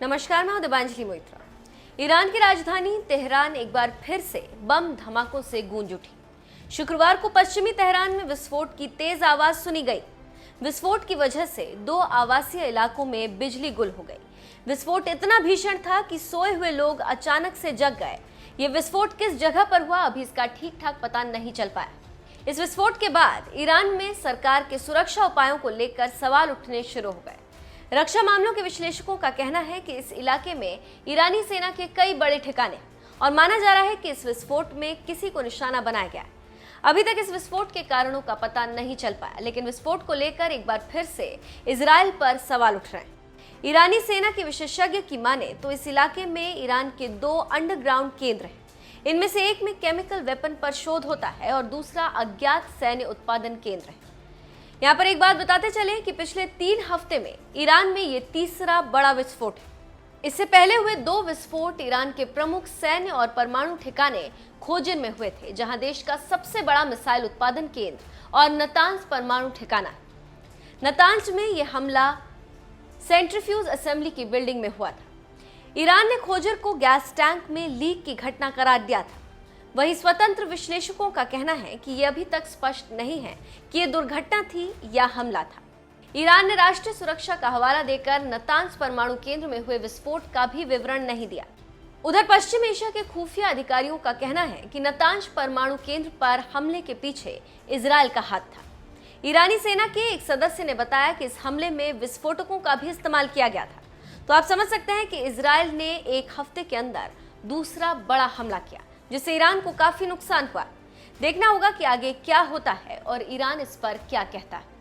नमस्कार, मैं हूं दिबांजलि मोइत्रा। ईरान की राजधानी तेहरान एक बार फिर से बम धमाकों से गूंज उठी। शुक्रवार को पश्चिमी तेहरान में विस्फोट की तेज आवाज सुनी गई। विस्फोट की वजह से 2 आवासीय इलाकों में बिजली गुल हो गई। विस्फोट इतना भीषण था कि सोए हुए लोग अचानक से जग गए। ये विस्फोट किस जगह पर हुआ, अभी इसका ठीक ठाक पता नहीं चल पाया। इस विस्फोट के बाद ईरान में सरकार के सुरक्षा उपायों को लेकर सवाल उठने शुरू हो गए। रक्षा मामलों के विश्लेषकों का कहना है कि इस इलाके में ईरानी सेना के कई बड़े ठिकाने और माना जा रहा है कि इस विस्फोट में किसी को निशाना बनाया गया है। अभी तक इस विस्फोट के कारणों का पता नहीं चल पाया, लेकिन विस्फोट को लेकर एक बार फिर से इजराइल पर सवाल उठ रहे हैं। ईरानी सेना के विशेषज्ञ की माने तो इस इलाके में ईरान के 2 अंडरग्राउंड केंद्र हैं। इनमें से एक में केमिकल वेपन पर शोध होता है और दूसरा अज्ञात सैन्य उत्पादन केंद्र है। यहाँ पर एक बात बताते चले कि पिछले 3 हफ्ते में ईरान में ये तीसरा बड़ा विस्फोट है। इससे पहले हुए 2 विस्फोट ईरान के प्रमुख सैन्य और परमाणु ठिकाने खोजिन में हुए थे, जहां देश का सबसे बड़ा मिसाइल उत्पादन केंद्र और नतांज परमाणु ठिकाना है। नतांज में यह हमला सेंट्रीफ्यूज असेंबली की बिल्डिंग में हुआ था। ईरान ने खोजर को गैस टैंक में लीक की घटना करार दिया था। वहीं स्वतंत्र विश्लेषकों का कहना है कि यह अभी तक स्पष्ट नहीं है कि यह दुर्घटना थी या हमला था। ईरान ने राष्ट्रीय सुरक्षा का हवाला देकर नतांज परमाणु केंद्र में हुए विस्फोट का भी विवरण नहीं दिया। उधर पश्चिम एशिया के खुफिया अधिकारियों का कहना है कि नतांज परमाणु केंद्र पर हमले के पीछे इजराइल का हाथ था। ईरानी सेना के एक सदस्य ने बताया कि इस हमले में विस्फोटकों का भी इस्तेमाल किया गया था। तो आप समझ सकते हैं कि इजराइल ने एक हफ्ते के अंदर दूसरा बड़ा हमला किया, जिससे ईरान को काफी नुकसान हुआ। देखना होगा कि आगे क्या होता है और ईरान इस पर क्या कहता है।